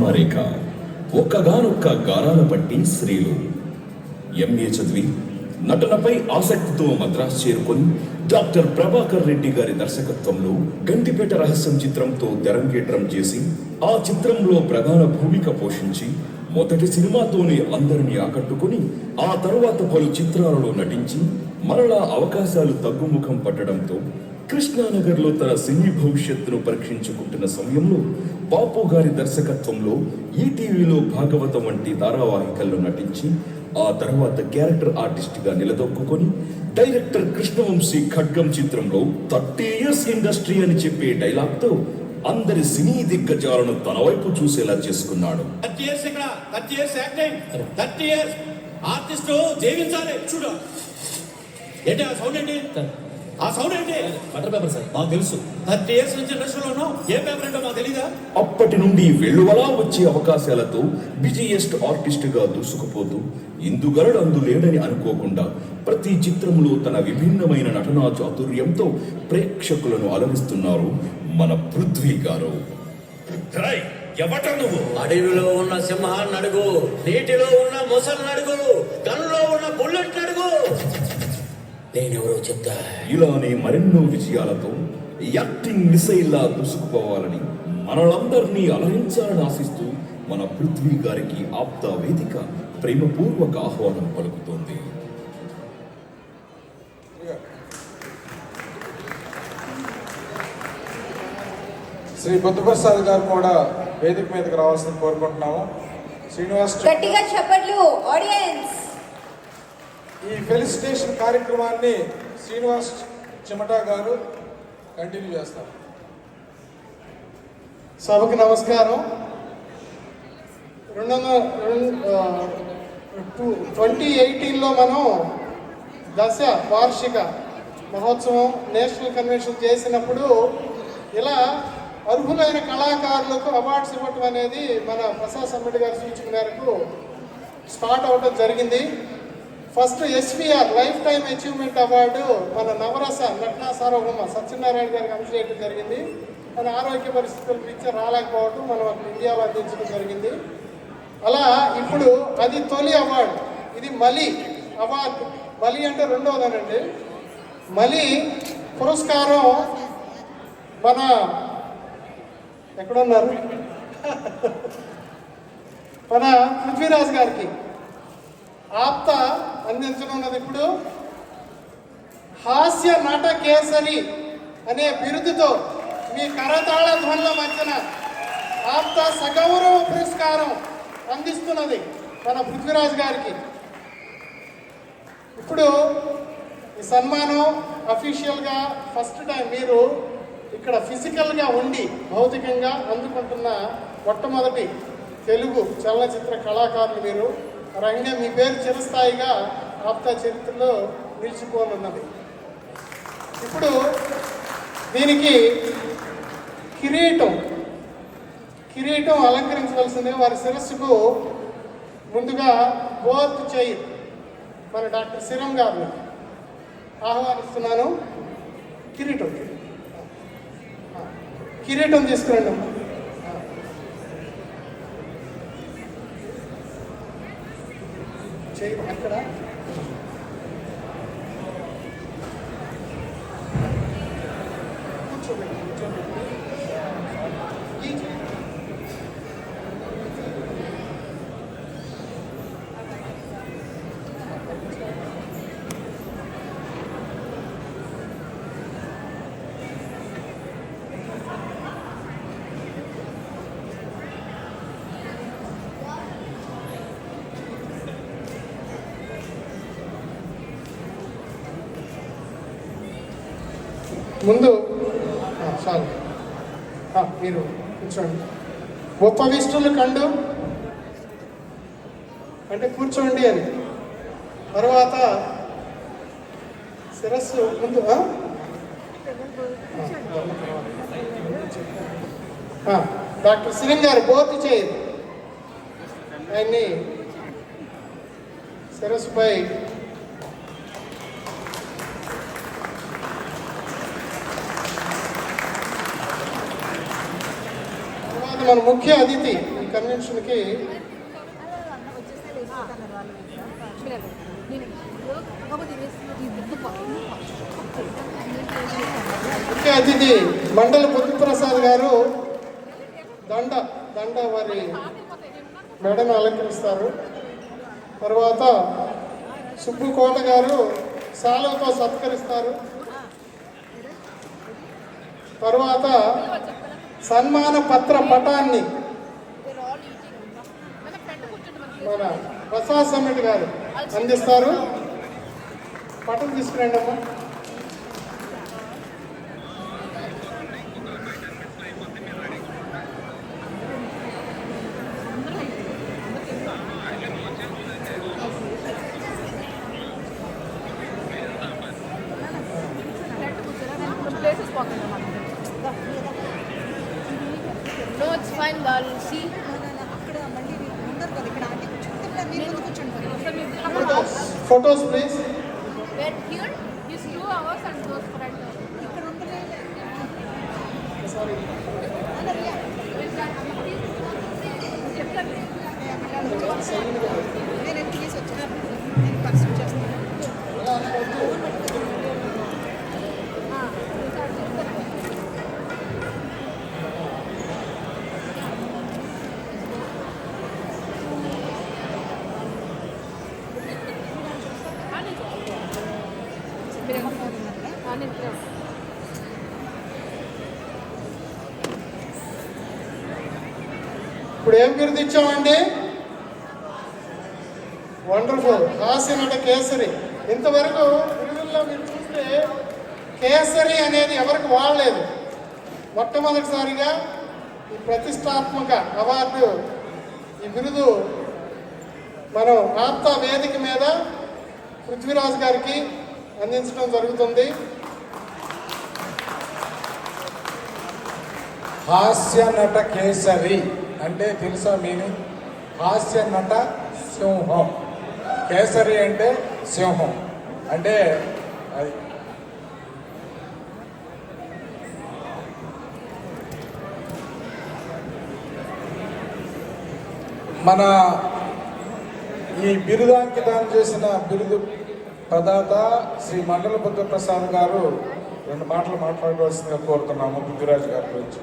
భామారేఖ ఒక్కగానొక్క గారాల పట్టి స్త్రీలు. ఎంఏ చదివి నటనపై ఆసక్తితో మద్రాసు చేరుకొని డాక్టర్ ప్రభాకర్ రెడ్డి గారి దర్శకత్వంలో గంటిపేట రహస్యం చిత్రంతో తెరంగేట్రం చేసి ఆ చిత్రంలో ప్రధాన భూమిక పోషించి మొదటి సినిమాతోనే అందరినీ ఆకట్టుకుని ఆ తరువాత పలు చిత్రాలలో నటించి మరలా అవకాశాలు తగ్గుముఖం పట్టడంతో కృష్ణానగర్లో తన సినీ భవిష్యత్తును పరీక్షించుకుంటున్న సమయంలో బాపు గారి దర్శకత్వంలో ఈటీవీలో భాగవతం వంటి ధారావాహికల్లో నటించి ఆ తర్వాత క్యారెక్టర్ ఆర్టిస్ట్ గా నిలదొక్కుని డైరెక్టర్ కృష్ణవంశీ ఖడ్గం చిత్రంలో 30 years ఇండస్ట్రీ అని చెప్పే డైలాగ్ తో అందరి సినీ దిగ్గజాలను తన వైపు చూసేలా చేసుకున్నాడు. 30 years ఇక్కడ 30 years యాక్టింగ్ 30 years ఆర్టిస్ట్ జీవించాలి. చూడు ఏంటి ఆ సౌండ్ ఏంటి? ఆ సౌండ్ ఏంటి? బటర్ పేపర్ సార్, మాకు తెలుసు. 30 years నుంచి ఇండస్ట్రీలో ఉన్నాం. ఏ పేపర్ ఏంటో మాకు తెలీదా? అప్పటి నుండి వెళ్లువలా వచ్చే అవకాశాలతో బిజీయెస్ట్ ఆర్టిస్ట్ గా దూసుకుపోతూ ఇందుగలడు అందులేడని అనుకోకుండా ప్రతి చిత్రంలో తన విభిన్నమైన నటనా చాతుర్యంతో ప్రేక్షకులను అలరిస్తున్నారు మన పృథ్వీ గారు. ఎవట నువ్వు? అడవిలో ఉన్న సింహాన్ని అడుగు, నీటిలో ఉన్న మొసలిని అడుగు, గన్లో ఉన్న బుల్లెట్ అడుగు, నేనెవరో చెప్తా. ఇలానే మరెన్నో విజయాలతో యాక్టింగ్ మిసైల్లా దూసుకుపోవాలని మనలందరినీ అలరించాలని ఆశిస్తూ మన పృథ్వీ గారికి ఆప్తా వేదిక ప్రేమపూర్వక ఆహ్వానం పలుకుతోంది. శ్రీ బుద్ధప్రసాద్ గారు కూడా వేదిక మీదకి రావాల్సింది కోరుకుంటున్నాము. శ్రీనివాస్ గట్టిగా చెప్పట్లు ఆడియన్స్. ఈ ఫెలిసిటేషన్ కార్యక్రమాన్ని శ్రీనివాస్ చెమటా గారు కంటిన్యూ చేస్తారు. సభకు నమస్కారం. 2018లో మనం దశ వార్షిక మహోత్సవం నేషనల్ కన్వెన్షన్ చేసినప్పుడు ఇలా అర్హులైన కళాకారులకు అవార్డ్స్ ఇవ్వటం అనేది మన ప్రసాద్ సమ్మెడి గారి సూచన మేరకు స్టార్ట్ అవ్వడం జరిగింది. First SVR life time achievement award మన నవరస నటనా సార్వభౌమ సత్యనారాయణ గారికి అందజేయడం జరిగింది. మన ఆరోగ్య పరిస్థితులు పిక్చర్ రాలేకపోవడం మనం ఇండియాలో అందించడం జరిగింది. అలా ఇప్పుడు అది తొలి అవార్డు. ఇది మలి అవార్డు. మలి అంటే రెండవదనండి. మలి పురస్కారం మన ఎక్కడున్నారు మన పృథ్వీరాజ్ గారికి ఆప్త అందించనున్నది. ఇప్పుడు హాస్య నట కేసరి అనే బిరుదుతో మీ కరతాళ ధ్వనుల మధ్యన ఆప్త సగౌరవ పురస్కారం అందిస్తున్నది మన పృథ్వీరాజ్ గారికి. ఇప్పుడు ఈ సన్మానం అఫీషియల్గా ఫస్ట్ టైం మీరు ఇక్కడ ఫిజికల్గా ఉండి భౌతికంగా అందుకుంటున్న మొట్టమొదటి తెలుగు చలనచిత్ర కళాకారులు మీరు. రంగా మీ పేరు చిరస్థాయిగా ఆప్తా చరిత్రలో నిలిచిపోనున్నది. ఇప్పుడు దీనికి కిరీటం అలంకరించవలసింది. వారి శిరస్సుకు ముందుగా బోత్ చైర్ మన డాక్టర్ సిరం గారిని ఆహ్వానిస్తున్నాను. కిరీటం తీసుకురండి అమ్మా. చైర్ అక్కడ ముందు చాలు మీరు కూర్చోండి. ఉపవిష్టులు కండు అంటే కూర్చోండి అని. తర్వాత శిరస్సు ముందు డాక్టర్ సిరం గారు బోత్ చేయదు. ఆయన్ని శిరస్సుపై మన ముఖ్య అతిథి కన్వెన్షన్కి ముఖ్య అతిథి మండల బుద్ధిప్రసాద్ గారు దండ వారి మెడను అలంకరిస్తారు. తర్వాత సుబ్బుకోట గారు శాలువతో సత్కరిస్తారు. తర్వాత సన్మాన పత్ర పటాన్ని మన ప్రసాద్ సమ్మిట్ గారు అందిస్తారు. పటం తీసుకురండి అమ్మా. No, it's fine, Balu. See? Photos please. Where here is 2 hours and goes front. Sorry ఇప్పుడు ఏం బిరుదు ఇచ్చామండి? వండర్ఫుల్, హాస్య నట కేసరి. ఇంతవరకు బిరుదుల్లో మీరు చూస్తే కేసరి అనేది ఎవరికి వాడలేదు. మొట్టమొదటిసారిగా ఈ ప్రతిష్టాత్మక అవార్డు, ఈ బిరుదు మనం ఆప్తా వేదిక మీద పృథ్వీరాజ్ గారికి అందించడం జరుగుతుంది. హాస్య నట కేసరి అంటే తెలుసా మీనింగ్? హాస్య నట సింహం, కేసరి అంటే సింహం. అంటే అది మన ఈ బిరుదాంకితం చేసిన బిరుదు ప్రదాత శ్రీ మండల బుద్ధప్రసాద్ గారు 2 మాటలు మాట్లాడవలసిందిగా కోరుతున్నాము పృథ్వీరాజ్ గారి గురించి.